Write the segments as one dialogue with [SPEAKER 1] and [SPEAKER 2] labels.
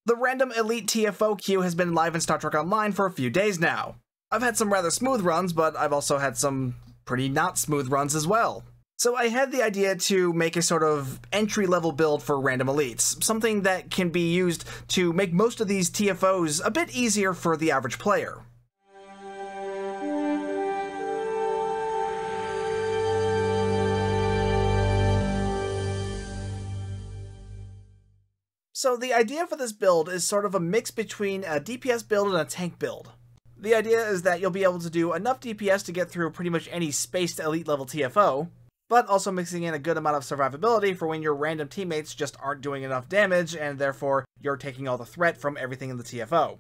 [SPEAKER 1] The Random Elite TFO queue has been live in Star Trek Online for a few days now. I've had some rather smooth runs, but I've also had some pretty not smooth runs as well. So I had the idea to make a sort of entry-level build for Random Elites, something that can be used to make most of these TFOs a bit easier for the average player. So the idea for this build is sort of a mix between a DPS build and a tank build. The idea is that you'll be able to do enough DPS to get through pretty much any spaced elite level TFO, but also mixing in a good amount of survivability for when your random teammates just aren't doing enough damage and therefore you're taking all the threat from everything in the TFO.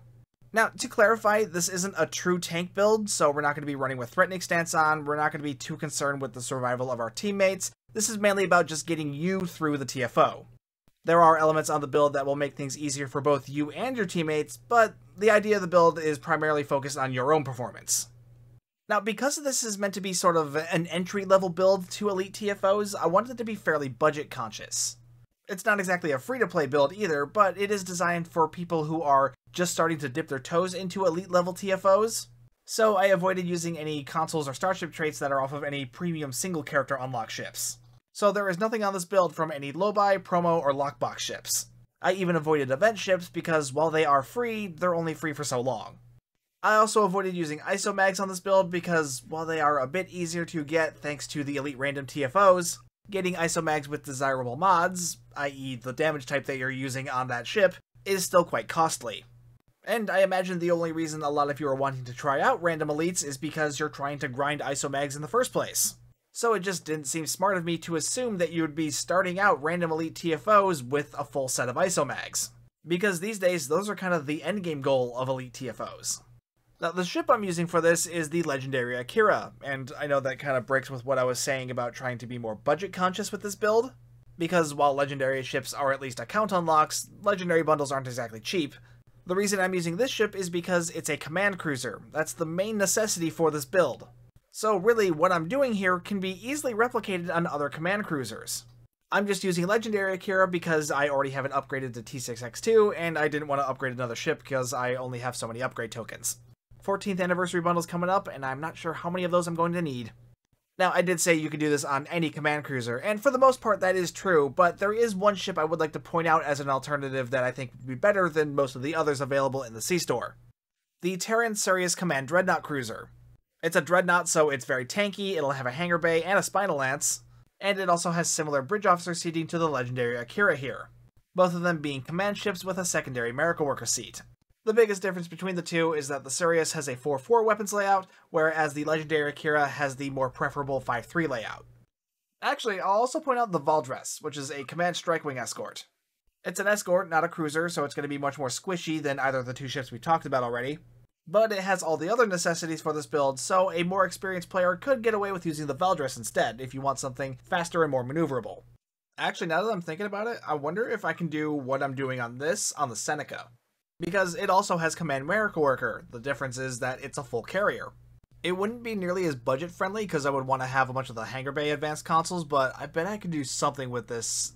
[SPEAKER 1] Now, to clarify, this isn't a true tank build, so we're not going to be running with threatening stance on, we're not going to be too concerned with the survival of our teammates. This is mainly about just getting you through the TFO. There are elements on the build that will make things easier for both you and your teammates, but the idea of the build is primarily focused on your own performance. Now, because this is meant to be sort of an entry-level build to Elite TFOs, I wanted it to be fairly budget-conscious. It's not exactly a free-to-play build either, but it is designed for people who are just starting to dip their toes into Elite-level TFOs, so I avoided using any consoles or starship traits that are off of any premium single-character unlock ships. So there is nothing on this build from any low-buy, promo, or lockbox ships. I even avoided event ships because while they are free, they're only free for so long. I also avoided using ISO mags on this build because while they are a bit easier to get thanks to the Elite Random TFOs, getting ISO mags with desirable mods, i.e. the damage type that you're using on that ship, is still quite costly. And I imagine the only reason a lot of you are wanting to try out Random Elites is because you're trying to grind ISO mags in the first place. So it just didn't seem smart of me to assume that you would be starting out Random Elite TFOs with a full set of ISO mags. Because these days, those are kind of the endgame goal of Elite TFOs. Now, the ship I'm using for this is the Legendary Akira, and I know that kind of breaks with what I was saying about trying to be more budget conscious with this build, because while Legendary ships are at least account unlocks, Legendary bundles aren't exactly cheap. The reason I'm using this ship is because it's a command cruiser. That's the main necessity for this build. So really, what I'm doing here can be easily replicated on other command cruisers. I'm just using Legendary Akira because I already have it upgraded to T6X2, and I didn't want to upgrade another ship because I only have so many upgrade tokens. 14th anniversary bundle's coming up, and I'm not sure how many of those I'm going to need. Now, I did say you could do this on any command cruiser, and for the most part that is true, but there is one ship I would like to point out as an alternative that I think would be better than most of the others available in the C-Store. The Terran Sirius Command Dreadnought Cruiser. It's a dreadnought, so it's very tanky, it'll have a hangar bay and a spinal lance, and it also has similar bridge officer seating to the Legendary Akira here, both of them being command ships with a secondary Miracle Worker seat. The biggest difference between the two is that the Sirius has a 4-4 weapons layout, whereas the Legendary Akira has the more preferable 5-3 layout. Actually, I'll also point out the Valdres, which is a command strike-wing escort. It's an escort, not a cruiser, so it's going to be much more squishy than either of the two ships we talked about already. But it has all the other necessities for this build, so a more experienced player could get away with using the Valdres instead if you want something faster and more maneuverable. Actually, now that I'm thinking about it, I wonder if I can do what I'm doing on this on the Seneca. Because it also has Command Miracle Worker, the difference is that it's a full carrier. It wouldn't be nearly as budget friendly because I would want to have a bunch of the hangar bay advanced consoles, but I bet I could do something with this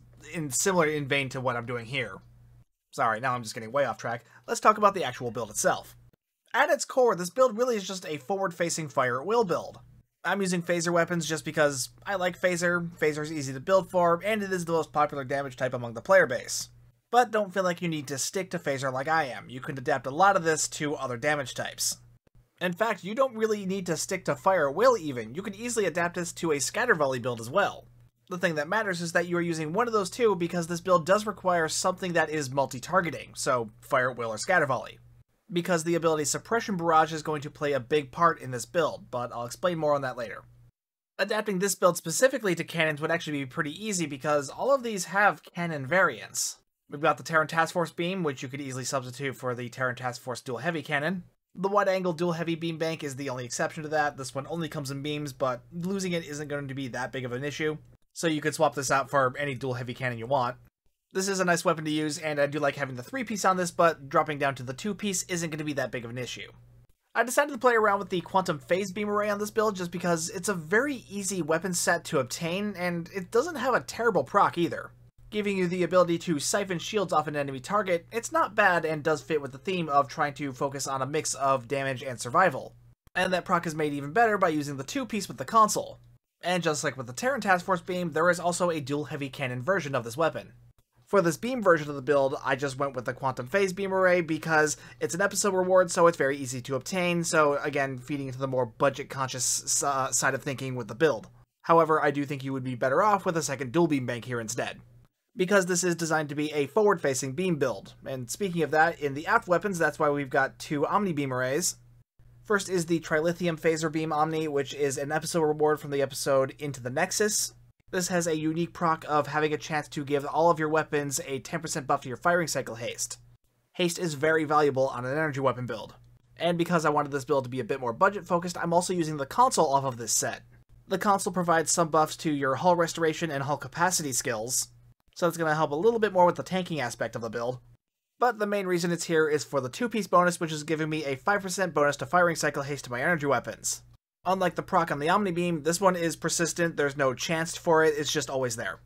[SPEAKER 1] similar in vein to what I'm doing here. Sorry, now I'm just getting way off track. Let's talk about the actual build itself. At its core, this build really is just a forward-facing fire-at-will build. I'm using phaser weapons just because I like phaser, phaser's easy to build for, and it is the most popular damage type among the player base. But don't feel like you need to stick to phaser like I am, you can adapt a lot of this to other damage types. In fact, you don't really need to stick to fire-at-will even, you can easily adapt this to a scatter volley build as well. The thing that matters is that you are using one of those two because this build does require something that is multi-targeting, so fire-at-will or scatter volley. Because the ability Suppression Barrage is going to play a big part in this build, but I'll explain more on that later. Adapting this build specifically to cannons would actually be pretty easy because all of these have cannon variants. We've got the Terran Task Force Beam, which you could easily substitute for the Terran Task Force Dual Heavy Cannon. The wide-angle Dual Heavy Beam Bank is the only exception to that. This one only comes in beams, but losing it isn't going to be that big of an issue, so you could swap this out for any Dual Heavy Cannon you want. This is a nice weapon to use, and I do like having the 3-piece on this, but dropping down to the 2-piece isn't going to be that big of an issue. I decided to play around with the Quantum Phase Beam Array on this build just because it's a very easy weapon set to obtain, and it doesn't have a terrible proc either. Giving you the ability to siphon shields off an enemy target, it's not bad and does fit with the theme of trying to focus on a mix of damage and survival. And that proc is made even better by using the 2-piece with the console. And just like with the Terran Task Force beam, there is also a dual heavy cannon version of this weapon. For this beam version of the build, I just went with the Quantum Phase Beam Array because it's an episode reward, so it's very easy to obtain, so again, feeding into the more budget-conscious side of thinking with the build. However, I do think you would be better off with a second dual beam bank here instead, because this is designed to be a forward-facing beam build. And speaking of that, in the aft weapons, that's why we've got 2 Omni Beam Arrays. First is the Trilithium Phaser Beam Omni, which is an episode reward from the episode Into the Nexus. This has a unique proc of having a chance to give all of your weapons a 10% buff to your firing cycle haste. Haste is very valuable on an energy weapon build. And because I wanted this build to be a bit more budget focused, I'm also using the console off of this set. The console provides some buffs to your hull restoration and hull capacity skills, so it's going to help a little bit more with the tanking aspect of the build. But the main reason it's here is for the 2-piece bonus, which is giving me a 5% bonus to firing cycle haste to my energy weapons. Unlike the proc on the Omni Beam, this one is persistent, there's no chance for it, it's just always there.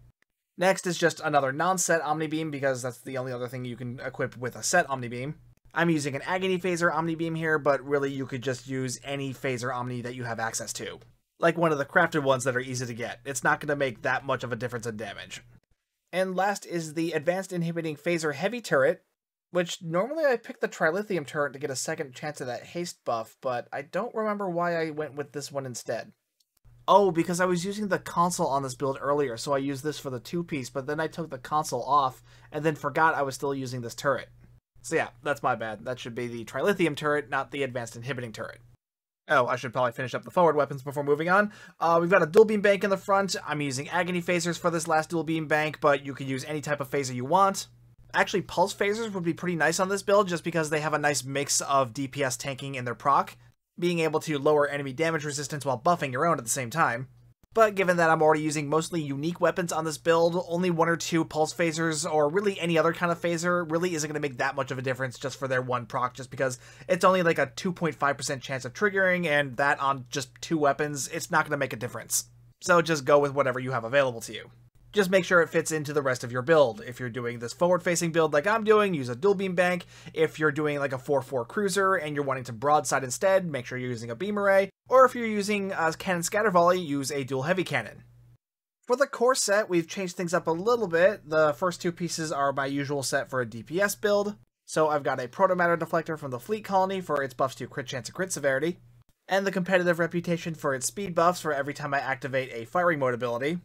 [SPEAKER 1] Next is just another non-set Omni Beam, because that's the only other thing you can equip with a set Omni Beam. I'm using an Agony Phaser Omni Beam here, but really you could just use any Phaser Omni that you have access to. Like one of the crafted ones that are easy to get. It's not going to make that much of a difference in damage. And last is the Advanced Inhibiting Phaser Heavy Turret, which normally I pick the Trilithium turret to get a second chance of that haste buff, but I don't remember why I went with this one instead. Oh, because I was using the console on this build earlier, so I used this for the 2-piece, but then I took the console off, and then forgot I was still using this turret. So yeah, that's my bad. That should be the Trilithium turret, not the Advanced Inhibiting turret. Oh, I should probably finish up the forward weapons before moving on. We've got a dual beam bank in the front. I'm using Agony Phasers for this last dual beam bank, but you can use any type of phaser you want. Actually, pulse phasers would be pretty nice on this build just because they have a nice mix of DPS tanking in their proc, being able to lower enemy damage resistance while buffing your own at the same time. But given that I'm already using mostly unique weapons on this build, only 1 or 2 pulse phasers, or really any other kind of phaser, really isn't going to make that much of a difference just for their one proc, just because it's only like a 2.5% chance of triggering, and that on just 2 weapons, it's not going to make a difference. So just go with whatever you have available to you. Just make sure it fits into the rest of your build. If you're doing this forward-facing build like I'm doing, use a dual beam bank. If you're doing like a 4-4 cruiser and you're wanting to broadside instead, make sure you're using a beam array. Or if you're using a cannon scatter volley, use a dual heavy cannon. For the core set, we've changed things up a little bit. The first 2 pieces are my usual set for a DPS build. So I've got a proto-matter deflector from the Fleet Colony for its buffs to crit chance and crit severity, and the competitive reputation for its speed buffs for every time I activate a firing mode ability.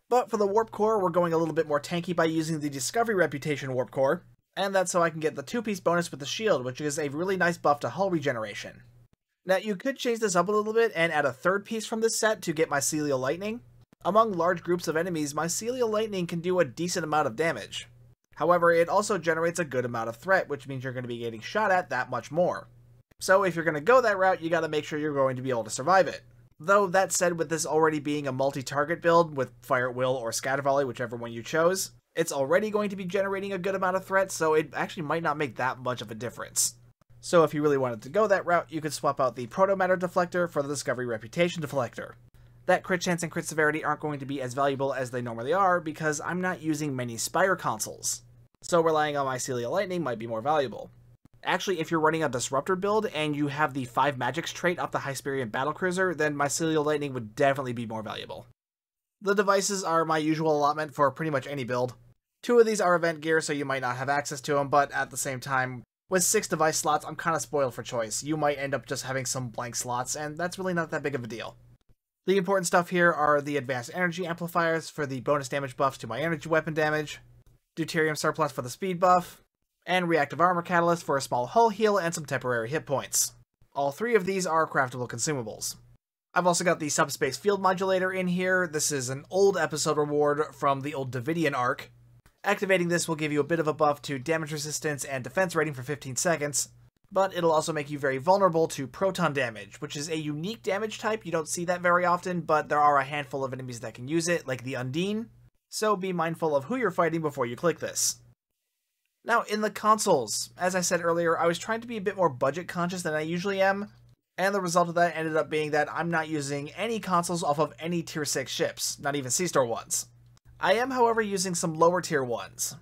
[SPEAKER 1] But for the Warp Core, we're going a little bit more tanky by using the Discovery Reputation Warp Core, and that's so I can get the 2-piece bonus with the shield, which is a really nice buff to hull regeneration. Now, you could change this up a little bit and add a 3rd piece from this set to get Mycelial Lightning. Among large groups of enemies, Mycelial Lightning can do a decent amount of damage. However, it also generates a good amount of threat, which means you're going to be getting shot at that much more. So if you're going to go that route, you got to make sure you're going to be able to survive it. Though, that said, with this already being a multi-target build with Fire at Will or Scatter Volley, whichever one you chose, it's already going to be generating a good amount of threat, so it actually might not make that much of a difference. So if you really wanted to go that route, you could swap out the Proto-Matter Deflector for the Discovery Reputation Deflector. That crit chance and crit severity aren't going to be as valuable as they normally are because I'm not using many Spire consoles, so relying on Mycelial Lightning might be more valuable. Actually, if you're running a Disruptor build and you have the 5 Magics trait off the Hysperion Battlecruiser, then Mycelial Lightning would definitely be more valuable. The devices are my usual allotment for pretty much any build. 2 of these are event gear, so you might not have access to them, but at the same time, with 6 device slots, I'm kind of spoiled for choice. You might end up just having some blank slots, and that's really not that big of a deal. The important stuff here are the Advanced Energy Amplifiers for the bonus damage buffs to my energy weapon damage, Deuterium Surplus for the speed buff, and Reactive Armor Catalyst for a small hull heal and some temporary hit points. All 3 of these are craftable consumables. I've also got the Subspace Field Modulator in here. This is an old episode reward from the old Davidian arc. Activating this will give you a bit of a buff to damage resistance and defense rating for 15 seconds, but it'll also make you very vulnerable to proton damage, which is a unique damage type. You don't see that very often, but there are a handful of enemies that can use it, like the Undine, so be mindful of who you're fighting before you click this. Now, in the consoles, as I said earlier, I was trying to be a bit more budget conscious than I usually am, and the result of that ended up being that I'm not using any consoles off of any tier 6 ships, not even C-Star ones. I am, however, using some lower tier ones.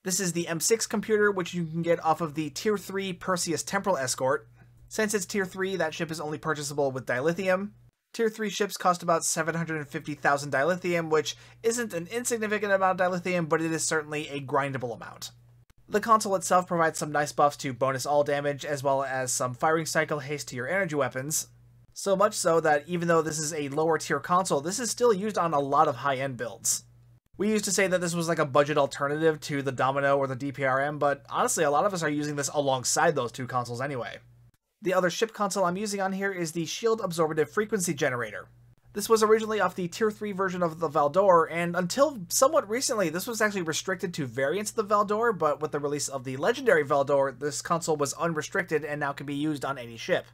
[SPEAKER 1] This is the M6 computer, which you can get off of the Tier 3 Perseus Temporal Escort. Since it's Tier 3, that ship is only purchasable with dilithium. Tier 3 ships cost about 750,000 dilithium, which isn't an insignificant amount of dilithium, but it is certainly a grindable amount. The console itself provides some nice buffs to bonus all damage, as well as some firing cycle haste to your energy weapons. So much so that even though this is a lower tier console, this is still used on a lot of high-end builds. We used to say that this was like a budget alternative to the Domino or the DPRM, but honestly a lot of us are using this alongside those two consoles anyway. The other ship console I'm using on here is the Shield Absorptive Frequency Generator. This was originally off the Tier 3 version of the Valdor, and until somewhat recently, this was actually restricted to variants of the Valdor, but with the release of the Legendary Valdor, this console was unrestricted and now can be used on any ship.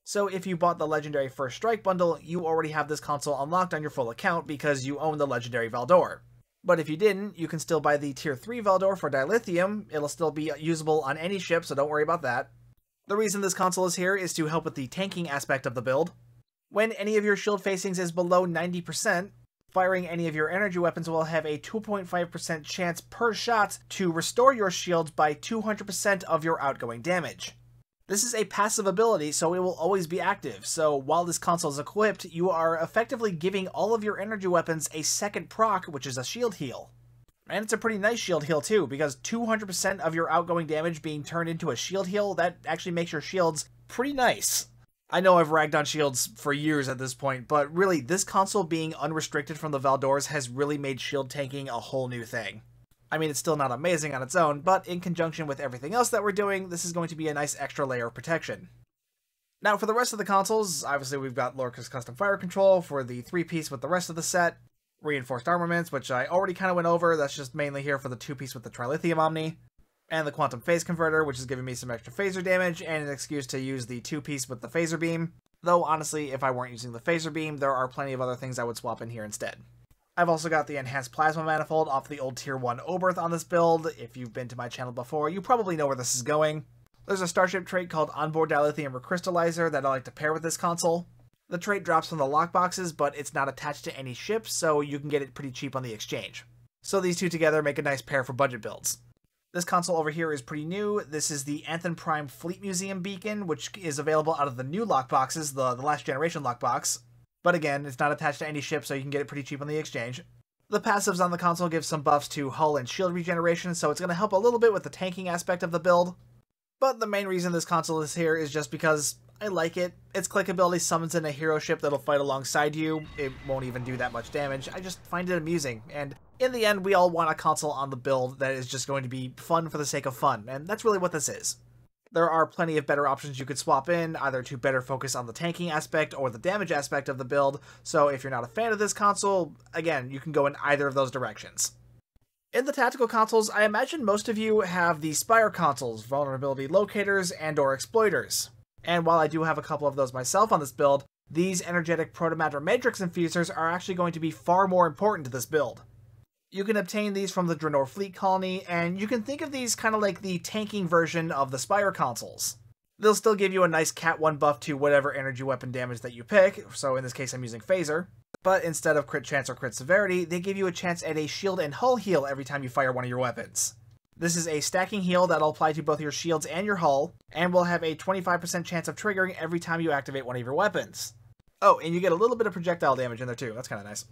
[SPEAKER 1] So if you bought the Legendary First Strike bundle, you already have this console unlocked on your full account because you own the Legendary Valdor. But if you didn't, you can still buy the Tier 3 Valdor for dilithium. It'll still be usable on any ship, so don't worry about that. The reason this console is here is to help with the tanking aspect of the build. When any of your shield facings is below 90%, firing any of your energy weapons will have a 2.5% chance per shot to restore your shields by 200% of your outgoing damage. This is a passive ability, so it will always be active, so while this console is equipped, you are effectively giving all of your energy weapons a second proc, which is a shield heal. And it's a pretty nice shield heal too, because 200% of your outgoing damage being turned into a shield heal, that actually makes your shields pretty nice. I know I've ragged on shields for years at this point, but really, this console being unrestricted from the Valdors has really made shield tanking a whole new thing. I mean, it's still not amazing on its own, but in conjunction with everything else that we're doing, this is going to be a nice extra layer of protection. Now, for the rest of the consoles, obviously we've got Lorca's Custom Fire Control for the 3-piece with the rest of the set, Reinforced Armaments, which I already kind of went over, that's just mainly here for the 2-piece with the Trilithium Omni, and the Quantum Phase Converter, which is giving me some extra phaser damage, and an excuse to use the 2-piece with the Phaser Beam, though honestly, if I weren't using the Phaser Beam, there are plenty of other things I would swap in here instead. I've also got the Enhanced Plasma Manifold off the old Tier 1 Oberth on this build. If you've been to my channel before, you probably know where this is going. There's a Starship trait called Onboard Dilithium Recrystallizer that I like to pair with this console. The trait drops from the lockboxes, but it's not attached to any ship, so you can get it pretty cheap on the exchange. So these two together make a nice pair for budget builds. This console over here is pretty new. This is the Anthem Prime Fleet Museum Beacon, which is available out of the new lockboxes, the last generation lockbox. But again, it's not attached to any ship, so you can get it pretty cheap on the exchange. The passives on the console give some buffs to hull and shield regeneration, so it's going to help a little bit with the tanking aspect of the build. But the main reason this console is here is just because I like it. Its clickability summons in a hero ship that'll fight alongside you. It won't even do that much damage. I just find it amusing, and in the end, we all want a console on the build that is just going to be fun for the sake of fun, and that's really what this is. There are plenty of better options you could swap in, either to better focus on the tanking aspect or the damage aspect of the build, so if you're not a fan of this console, again, you can go in either of those directions. In the tactical consoles, I imagine most of you have the Spire consoles, vulnerability locators, and/or exploiters. And while I do have a couple of those myself on this build, these energetic protomatter matrix infusers are actually going to be far more important to this build. You can obtain these from the Draenor Fleet Colony, and you can think of these kind of like the tanking version of the Spire consoles. They'll still give you a nice Cat 1 buff to whatever energy weapon damage that you pick, so in this case I'm using Phaser. But instead of crit chance or crit severity, they give you a chance at a shield and hull heal every time you fire one of your weapons. This is a stacking heal that'll apply to both your shields and your hull, and will have a 25% chance of triggering every time you activate one of your weapons. Oh, and you get a little bit of projectile damage in there too, that's kind of nice.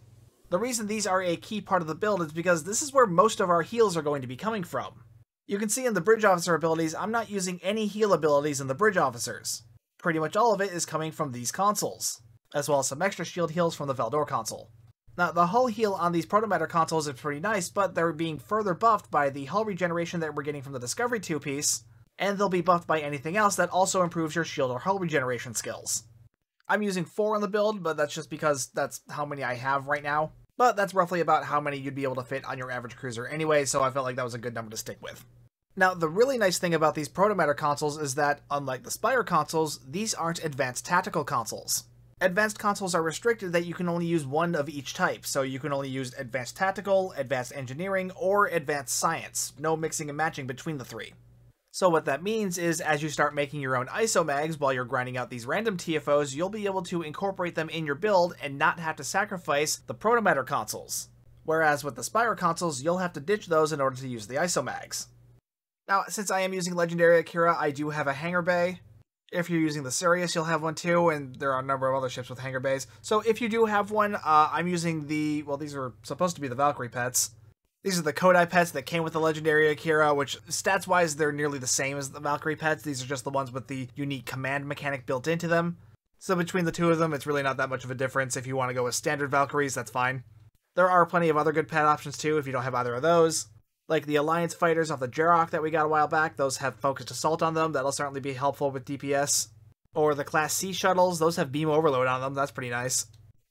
[SPEAKER 1] The reason these are a key part of the build is because this is where most of our heals are going to be coming from. You can see in the Bridge Officer abilities, I'm not using any heal abilities in the Bridge Officers. Pretty much all of it is coming from these consoles, as well as some extra shield heals from the Valdor console. Now, the hull heal on these Protomatter consoles is pretty nice, but they're being further buffed by the hull regeneration that we're getting from the Discovery 2-piece, and they'll be buffed by anything else that also improves your shield or hull regeneration skills. I'm using 4 on the build, but that's just because that's how many I have right now. But that's roughly about how many you'd be able to fit on your average cruiser anyway, so I felt like that was a good number to stick with. Now, the really nice thing about these Protomatter consoles is that, unlike the Spire consoles, these aren't advanced tactical consoles. Advanced consoles are restricted that you can only use one of each type, so you can only use Advanced Tactical, Advanced Engineering, or Advanced Science, no mixing and matching between the three. So what that means is, as you start making your own ISO mags while you're grinding out these random TFOs, you'll be able to incorporate them in your build and not have to sacrifice the Protomatter consoles. whereas with the Spire consoles, you'll have to ditch those in order to use the isomags. Now, since I am using Legendary Akira, I do have a hangar bay. If you're using the Sirius, you'll have one too, and there are a number of other ships with hangar bays. So if you do have one, I'm using the, well, these are supposed to be the Valkyrie pets. These are the Kodai pets that came with the Legendary Akira, which stats-wise, they're nearly the same as the Valkyrie pets. These are just the ones with the unique command mechanic built into them. So between the two of them, it's really not that much of a difference. If you want to go with standard Valkyries, that's fine. There are plenty of other good pet options too if you don't have either of those. Like the Alliance fighters off the Jarok that we got a while back, those have focused assault on them, that'll certainly be helpful with DPS. Or the Class C shuttles, those have beam overload on them, that's pretty nice.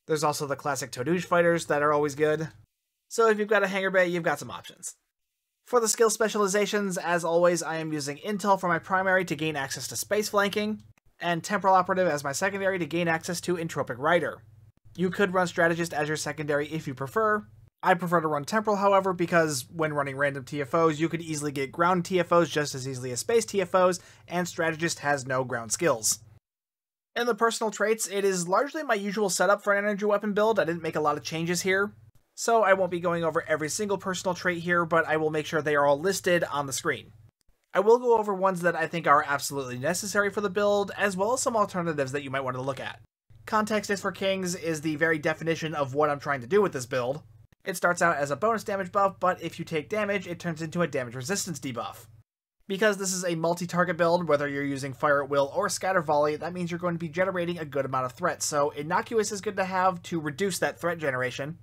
[SPEAKER 1] There's also the classic Todouge fighters that are always good. So if you've got a hangar bay, you've got some options. For the skill specializations, as always, I am using Intel for my primary to gain access to space flanking, and Temporal Operative as my secondary to gain access to Entropic Rider. You could run Strategist as your secondary if you prefer. I prefer to run Temporal, however, because when running random TFOs, you could easily get ground TFOs just as easily as space TFOs, and Strategist has no ground skills. In the personal traits, it is largely my usual setup for an energy weapon build. I didn't make a lot of changes here, so I won't be going over every single personal trait here, but I will make sure they are all listed on the screen. I will go over ones that I think are absolutely necessary for the build, as well as some alternatives that you might want to look at. Context is for Kings is the very definition of what I'm trying to do with this build. It starts out as a bonus damage buff, but if you take damage, it turns into a damage resistance debuff. Because this is a multi-target build, whether you're using Fire at Will or Scatter Volley, that means you're going to be generating a good amount of threat, so Innocuous is good to have to reduce that threat generation.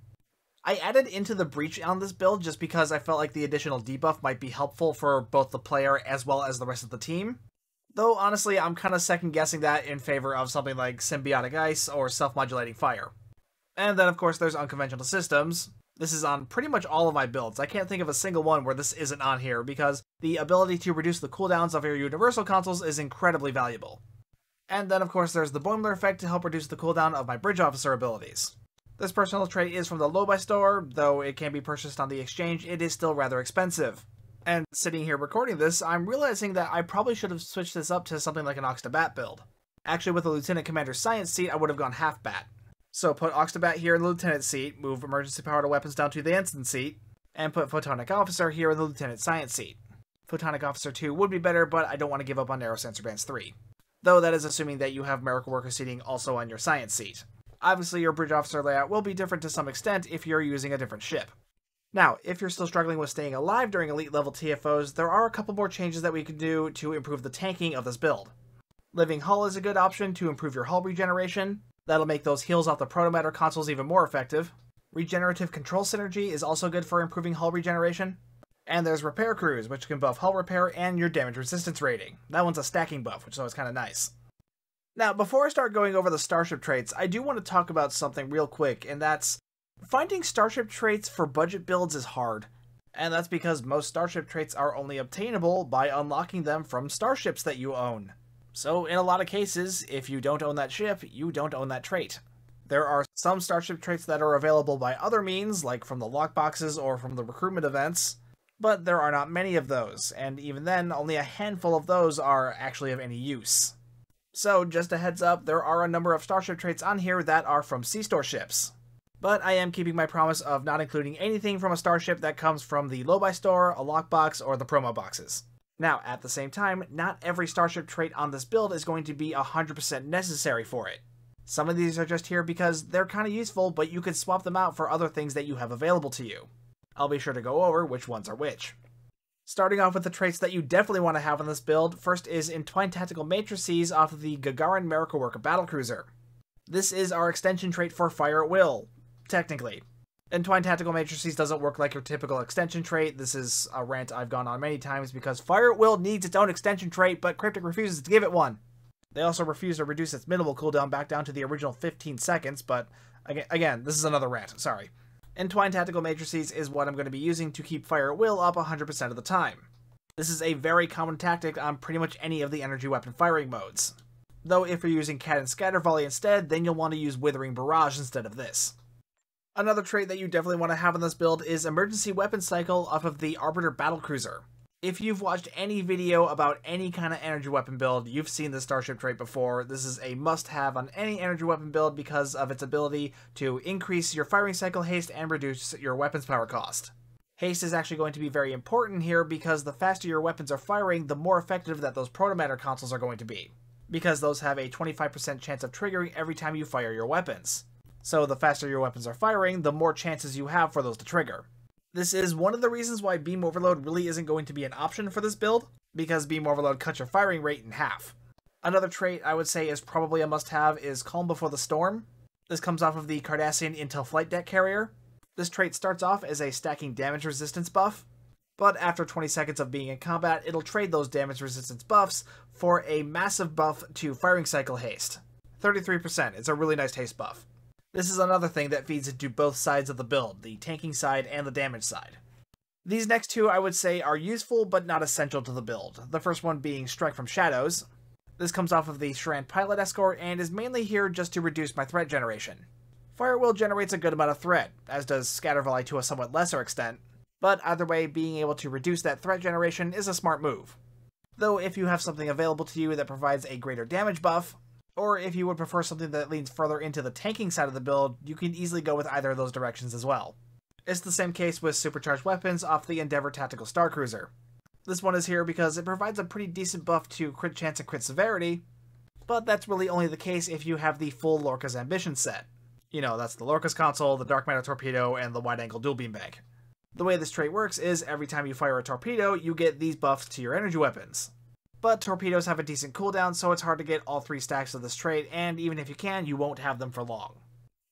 [SPEAKER 1] I added Into the Breach on this build just because I felt like the additional debuff might be helpful for both the player as well as the rest of the team. Though honestly, I'm kind of second-guessing that in favor of something like Symbiotic Ice or Self-Modulating Fire. And then of course there's Unconventional Systems. This is on pretty much all of my builds. I can't think of a single one where this isn't on here, because the ability to reduce the cooldowns of your universal consoles is incredibly valuable. And then of course there's the Boimler effect to help reduce the cooldown of my Bridge Officer abilities. This personal trait is from the Low Buy store, though it can be purchased on the exchange, it is still rather expensive. And sitting here recording this, I'm realizing that I probably should have switched this up to something like an Ox-to-Bat build. Actually, with the Lieutenant Commander's Science seat, I would have gone half bat. So put Ox-to-Bat here in the Lieutenant seat, move Emergency Power to Weapons down to the Ensign seat, and put Photonic Officer here in the Lieutenant Science seat. Photonic Officer 2 would be better, but I don't want to give up on Narrow Sensor Bands 3. Though that is assuming that you have Miracle Worker seating also on your Science seat. Obviously, your Bridge Officer layout will be different to some extent if you're using a different ship. Now, if you're still struggling with staying alive during elite level TFOs, there are a couple more changes that we can do to improve the tanking of this build. Living Hull is a good option to improve your hull regeneration. That'll make those heals off the Protomatter consoles even more effective. Regenerative Control Synergy is also good for improving hull regeneration. And there's Repair Cruise, which can buff hull repair and your damage resistance rating. That one's a stacking buff, which is always kind of nice. Now, before I start going over the Starship traits, I do want to talk about something real quick, and that's finding Starship traits for budget builds is hard. And that's because most Starship traits are only obtainable by unlocking them from starships that you own. So in a lot of cases, if you don't own that ship, you don't own that trait. There are some Starship traits that are available by other means, like from the lockboxes or from the recruitment events, but there are not many of those, and even then, only a handful of those are actually of any use. So just a heads up, there are a number of Starship traits on here that are from C-Store ships. But I am keeping my promise of not including anything from a starship that comes from the Low Buy store, a lockbox, or the promo boxes. Now, at the same time, not every Starship trait on this build is going to be 100% necessary for it. Some of these are just here because they're kind of useful, but you could swap them out for other things that you have available to you. I'll be sure to go over which ones are which. Starting off with the traits that you definitely want to have on this build, first is Entwined Tactical Matrices off of the Gagarin Miracle Worker Battlecruiser. This is our extension trait for Fire at Will, technically. Entwined Tactical Matrices doesn't work like your typical extension trait. This is a rant I've gone on many times because Fire at Will needs its own extension trait, but Cryptic refuses to give it one. They also refuse to reduce its minimal cooldown back down to the original 15 seconds, but again, this is another rant, sorry. Entwined Tactical Matrices is what I'm going to be using to keep Fire at Will up 100% of the time. This is a very common tactic on pretty much any of the energy weapon firing modes. Though if you're using Cannon Scatter Volley instead, then you'll want to use Withering Barrage instead of this. Another trait that you definitely want to have in this build is Emergency Weapon Cycle off of the Arbiter Battlecruiser. If you've watched any video about any kind of energy weapon build, you've seen the Starship trait before. This is a must-have on any energy weapon build because of its ability to increase your firing cycle haste and reduce your weapons power cost. Haste is actually going to be very important here because the faster your weapons are firing, the more effective that those protomatter consoles are going to be, because those have a 25% chance of triggering every time you fire your weapons. So the faster your weapons are firing, the more chances you have for those to trigger. This is one of the reasons why Beam Overload really isn't going to be an option for this build, because Beam Overload cuts your firing rate in half. Another trait I would say is probably a must-have is Calm Before the Storm. This comes off of the Cardassian Intel Flight Deck Carrier. This trait starts off as a stacking damage resistance buff, but after 20 seconds of being in combat, it'll trade those damage resistance buffs for a massive buff to firing cycle haste. 33%, it's a really nice haste buff. This is another thing that feeds into both sides of the build, the tanking side and the damage side. These next two I would say are useful but not essential to the build, the first one being Strike from Shadows. This comes off of the Shran Pilot Escort and is mainly here just to reduce my threat generation. Firewheel generates a good amount of threat, as does Scatter Volley to a somewhat lesser extent, but either way, being able to reduce that threat generation is a smart move. Though if you have something available to you that provides a greater damage buff, or if you would prefer something that leans further into the tanking side of the build, you can easily go with either of those directions as well. It's the same case with Supercharged Weapons off the Endeavor Tactical Starcruiser. This one is here because it provides a pretty decent buff to crit chance and crit severity, but that's really only the case if you have the full Lorca's Ambition set. You know, that's the Lorca's console, the Dark Matter Torpedo, and the Wide Angle Dual Beam Bag. The way this trait works is every time you fire a torpedo, you get these buffs to your energy weapons. But torpedoes have a decent cooldown, so it's hard to get all 3 stacks of this trait, and even if you can, you won't have them for long.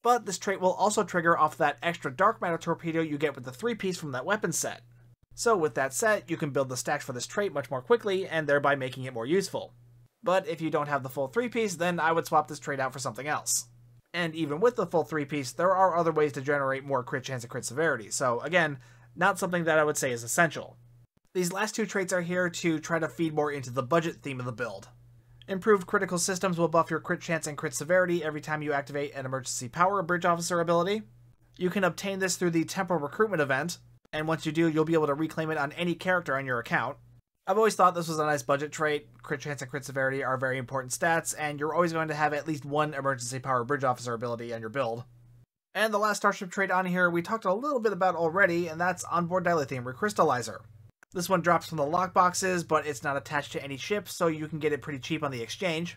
[SPEAKER 1] But this trait will also trigger off that extra Dark Matter Torpedo you get with the 3-piece from that weapon set. So with that set, you can build the stacks for this trait much more quickly, and thereby making it more useful. But if you don't have the full 3-piece, then I would swap this trait out for something else. And even with the full 3-piece, there are other ways to generate more crit chance and crit severity, so again, not something that I would say is essential. These last two traits are here to try to feed more into the budget theme of the build. Improved Critical Systems will buff your crit chance and crit severity every time you activate an Emergency Power Bridge Officer ability. You can obtain this through the Temporal Recruitment event, and once you do, you'll be able to reclaim it on any character on your account. I've always thought this was a nice budget trait. Crit chance and crit severity are very important stats, and you're always going to have at least one Emergency Power Bridge Officer ability on your build. And the last Starship trait on here we talked a little bit about already, and that's Onboard Dilithium Recrystallizer. This one drops from the lockboxes, but it's not attached to any ship, so you can get it pretty cheap on the exchange.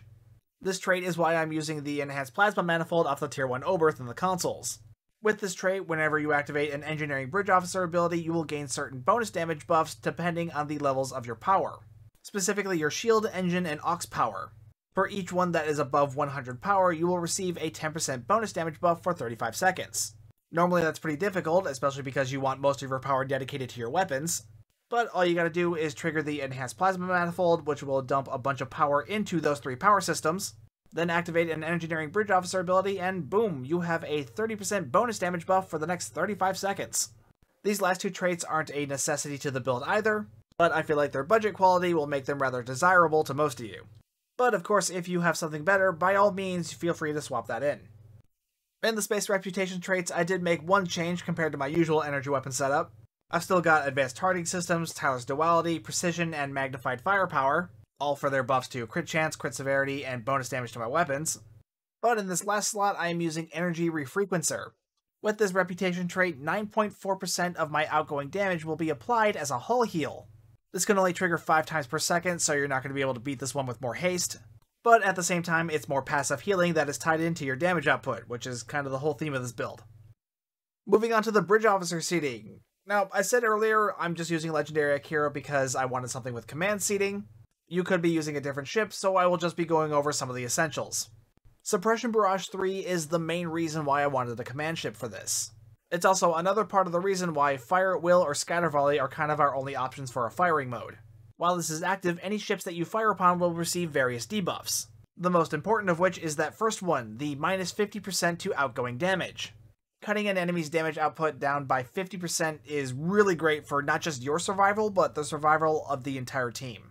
[SPEAKER 1] This trait is why I'm using the Enhanced Plasma Manifold off the Tier 1 Oberth in the consoles. With this trait, whenever you activate an Engineering Bridge Officer ability, you will gain certain bonus damage buffs depending on the levels of your power. Specifically your shield, engine, and aux power. For each one that is above 100 power, you will receive a 10% bonus damage buff for 35 seconds. Normally that's pretty difficult, especially because you want most of your power dedicated to your weapons. But all you gotta do is trigger the Enhanced Plasma Manifold, which will dump a bunch of power into those 3 power systems. Then activate an Engineering Bridge Officer ability, and boom, you have a 30% bonus damage buff for the next 35 seconds. These last two traits aren't a necessity to the build either, but I feel like their budget quality will make them rather desirable to most of you. But of course, if you have something better, by all means, feel free to swap that in. In the Space Reputation traits, I did make one change compared to my usual energy weapon setup. I've still got Advanced Targeting Systems, Tyler's Duality, Precision, and Magnified Firepower, all for their buffs to crit chance, crit severity, and bonus damage to my weapons. But in this last slot, I am using Energy Refrequencer. With this reputation trait, 9.4% of my outgoing damage will be applied as a hull heal. This can only trigger 5 times per second, so you're not going to be able to beat this one with more haste. But at the same time, it's more passive healing that is tied into your damage output, which is kind of the whole theme of this build. Moving on to the Bridge Officer seating. Now, I said earlier, I'm just using Legendary Akira because I wanted something with command seating. You could be using a different ship, so I will just be going over some of the essentials. Suppression Barrage 3 is the main reason why I wanted a command ship for this. It's also another part of the reason why Fire at Will or Scatter Volley are kind of our only options for a firing mode. While this is active, any ships that you fire upon will receive various debuffs. The most important of which is that first one, the minus 50% to outgoing damage. Cutting an enemy's damage output down by 50% is really great for not just your survival, but the survival of the entire team.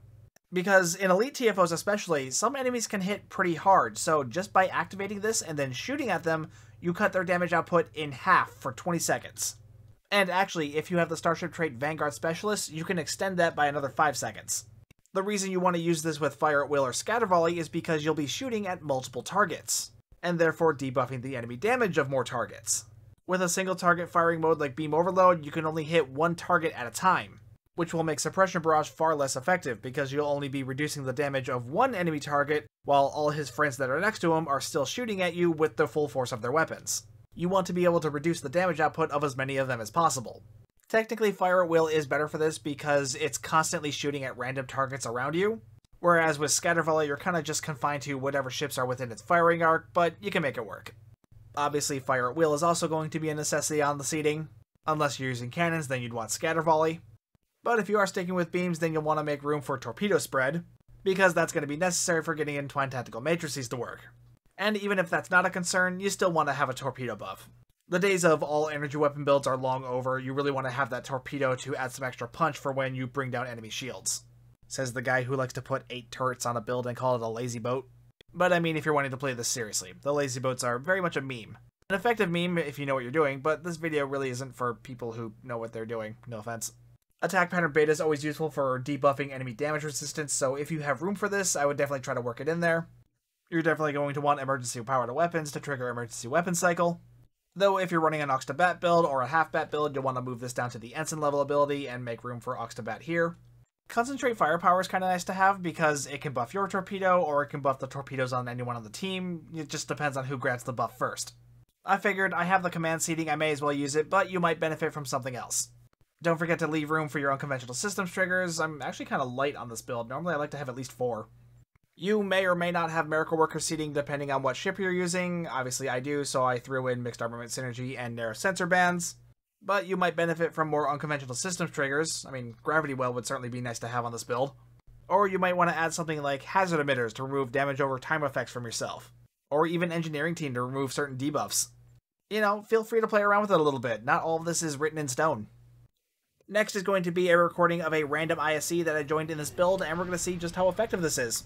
[SPEAKER 1] Because in Elite TFOs especially, some enemies can hit pretty hard, so just by activating this and then shooting at them, you cut their damage output in half for 20 seconds. And actually, if you have the Starship trait Vanguard Specialist, you can extend that by another 5 seconds. The reason you want to use this with Fire at Will or Scatter Volley is because you'll be shooting at multiple targets, and therefore debuffing the enemy damage of more targets. With a single target firing mode like Beam Overload, you can only hit one target at a time, which will make Suppression Barrage far less effective because you'll only be reducing the damage of one enemy target while all his friends that are next to him are still shooting at you with the full force of their weapons. You want to be able to reduce the damage output of as many of them as possible. Technically, Fire at Will is better for this because it's constantly shooting at random targets around you, whereas with Scatter Volley you're kind of just confined to whatever ships are within its firing arc, but you can make it work. Obviously, Fire at Will is also going to be a necessity on the seating. Unless you're using cannons, then you'd want Scatter Volley. But if you are sticking with beams, then you'll want to make room for Torpedo Spread, because that's going to be necessary for getting Entwined Tactical Matrices to work. And even if that's not a concern, you still want to have a torpedo buff. The days of all energy weapon builds are long over. You really want to have that torpedo to add some extra punch for when you bring down enemy shields. Says the guy who likes to put 8 turrets on a build and call it a lazy boat. But I mean, if you're wanting to play this seriously, the lazy boats are very much a meme. An effective meme if you know what you're doing, but this video really isn't for people who know what they're doing, no offense. Attack Pattern Beta is always useful for debuffing enemy damage resistance, so if you have room for this, I would definitely try to work it in there. You're definitely going to want emergency power to weapons to trigger emergency weapon cycle. Though if you're running an Ox to Bat build or a half Bat build, you'll want to move this down to the Ensign level ability and make room for Ox to Bat here. Concentrate Firepower is kind of nice to have because it can buff your torpedo or it can buff the torpedoes on anyone on the team. It just depends on who grabs the buff first. I figured I have the command seating, I may as well use it, but you might benefit from something else. Don't forget to leave room for your unconventional systems triggers. I'm actually kind of light on this build. Normally I like to have at least 4. You may or may not have Miracle Worker seating depending on what ship you're using. Obviously I do, so I threw in Mixed Armament Synergy and Narrow Sensor Bands. But you might benefit from more unconventional systems triggers. I mean, Gravity Well would certainly be nice to have on this build. Or you might want to add something like Hazard Emitters to remove damage over time effects from yourself. Or even Engineering Team to remove certain debuffs. You know, feel free to play around with it a little bit. Not all of this is written in stone. Next is going to be a recording of a random ISC that I joined in this build, and we're going to see just how effective this is.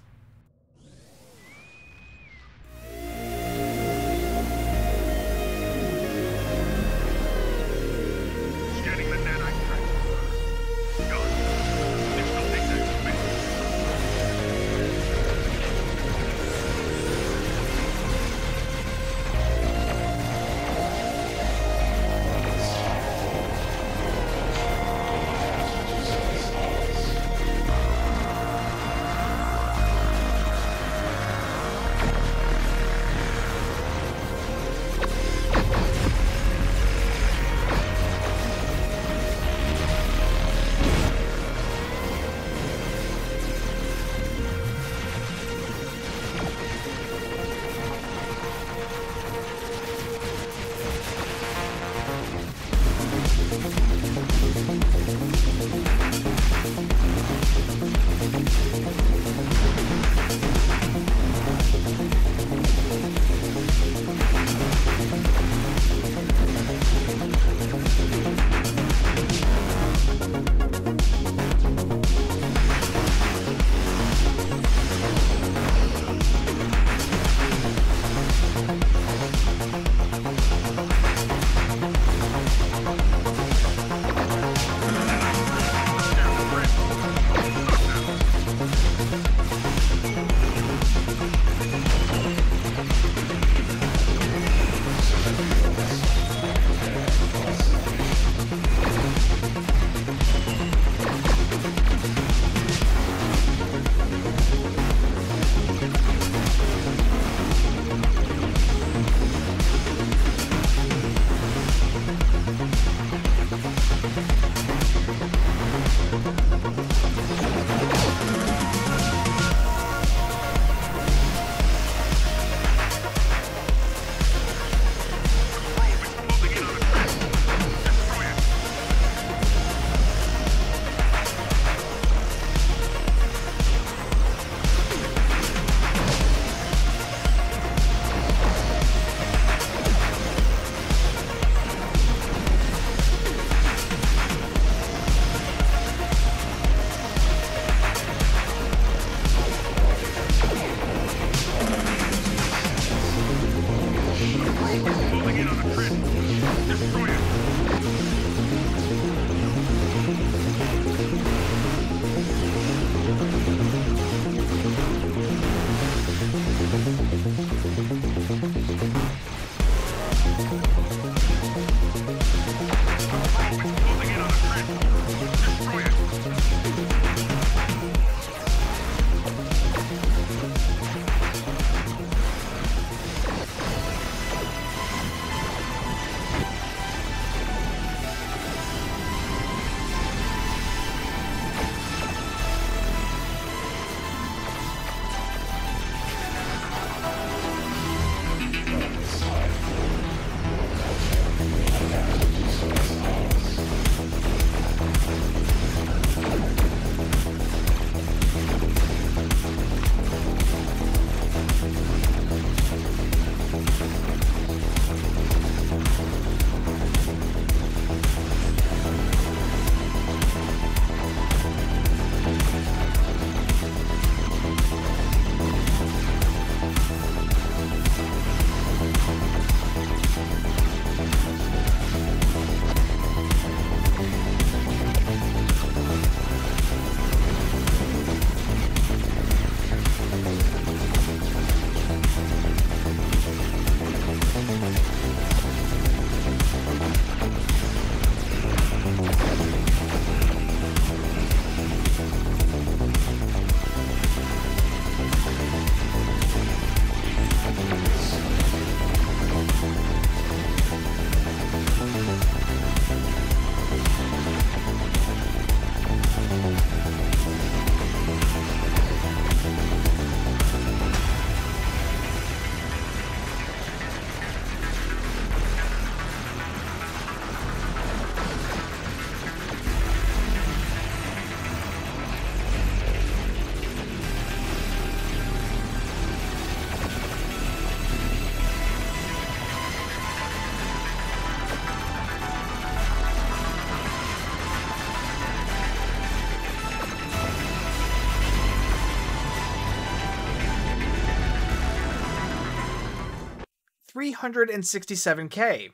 [SPEAKER 1] 367k.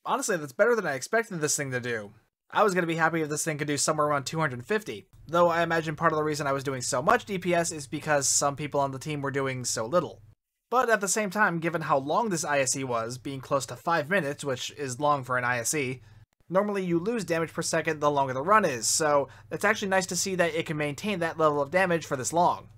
[SPEAKER 1] Honestly, that's better than I expected this thing to do. I was going to be happy if this thing could do somewhere around 250, though I imagine part of the reason I was doing so much DPS is because some people on the team were doing so little. But at the same time, given how long this ISE was, being close to 5 minutes, which is long for an ISE, normally you lose damage per second the longer the run is, so it's actually nice to see that it can maintain that level of damage for this long.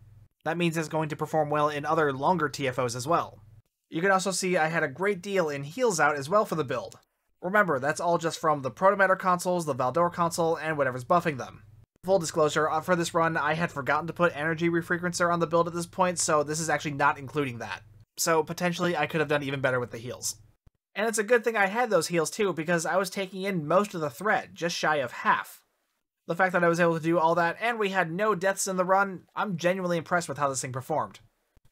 [SPEAKER 1] That means it's going to perform well in other longer TFOs as well. You can also see I had a great deal in heals out as well for the build. Remember, that's all just from the Protomatter consoles, the Valdor console, and whatever's buffing them. Full disclosure, for this run, I had forgotten to put energy refrequencer on the build at this point, so this is actually not including that. So potentially I could have done even better with the heals. And it's a good thing I had those heals too, because I was taking in most of the thread, just shy of half. The fact that I was able to do all that, and we had no deaths in the run, I'm genuinely impressed with how this thing performed.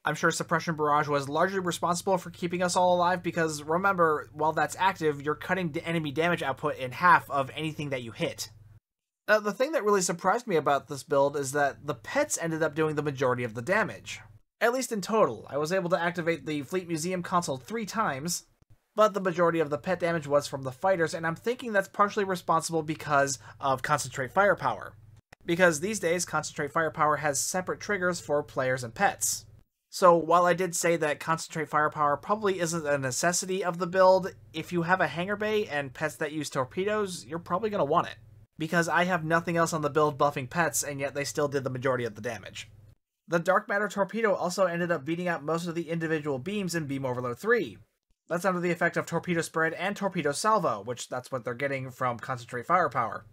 [SPEAKER 1] I'm sure Suppression Barrage was largely responsible for keeping us all alive because, remember, while that's active, you're cutting the enemy damage output in half of anything that you hit. Now, the thing that really surprised me about this build is that the pets ended up doing the majority of the damage. At least in total. I was able to activate the Fleet Museum console 3 times, but the majority of the pet damage was from the fighters, and I'm thinking that's partially responsible because of Concentrate Firepower. Because these days, Concentrate Firepower has separate triggers for players and pets. So while I did say that Concentrate Firepower probably isn't a necessity of the build, if you have a hangar bay and pets that use torpedoes, you're probably going to want it. Because I have nothing else on the build buffing pets, and yet they still did the majority of the damage. The Dark Matter Torpedo also ended up beating out most of the individual beams in Beam Overload 3. That's under the effect of Torpedo Spread and Torpedo Salvo, which that's what they're getting from Concentrate Firepower.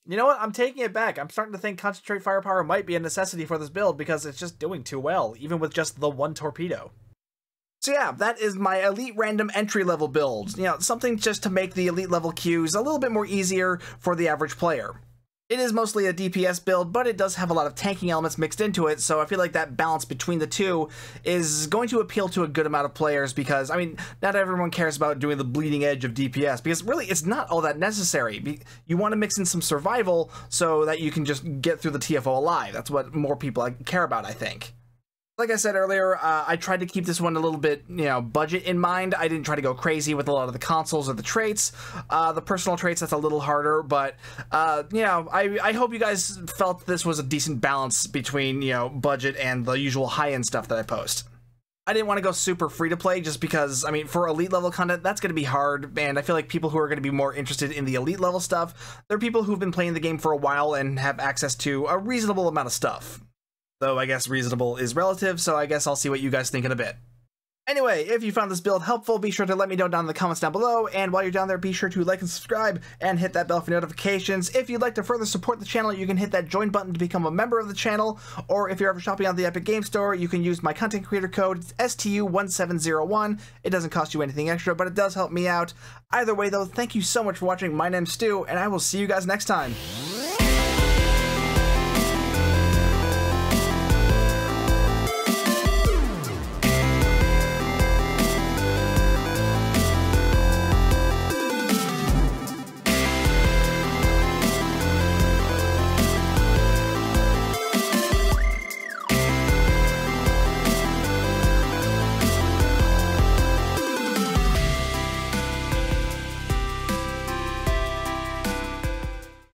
[SPEAKER 1] You know what? I'm taking it back. I'm starting to think Concentrate Firepower might be a necessity for this build because it's just doing too well, even with just the one torpedo. So yeah, that is my Elite Random entry-level build. You know, something just to make the Elite level queues a little bit more easier for the average player. It is mostly a DPS build, but it does have a lot of tanking elements mixed into it, so I feel like that balance between the two is going to appeal to a good amount of players because, I mean, not everyone cares about doing the bleeding edge of DPS, because really it's not all that necessary. You want to mix in some survival so that you can just get through the TFO alive. That's what more people care about, I think. Like I said earlier, I tried to keep this one a little bit, you know, budget in mind. I didn't try to go crazy with a lot of the consoles or the traits. The personal traits, that's a little harder, but, you know, I hope you guys felt this was a decent balance between, you know, budget and the usual high-end stuff that I post. I didn't want to go super free-to-play just because, I mean, for Elite level content, that's going to be hard, and I feel like people who are going to be more interested in the Elite level stuff, they're people who've been playing the game for a while and have access to a reasonable amount of stuff. Though I guess reasonable is relative, so I guess I'll see what you guys think in a bit. Anyway, if you found this build helpful, be sure to let me know down in the comments down below, and while you're down there, be sure to like and subscribe, and hit that bell for notifications. If you'd like to further support the channel, you can hit that join button to become a member of the channel, or if you're ever shopping on the Epic Game Store, you can use my content creator code, STU1701. It doesn't cost you anything extra, but it does help me out. Either way though, thank you so much for watching. My name's Stu, and I will see you guys next time.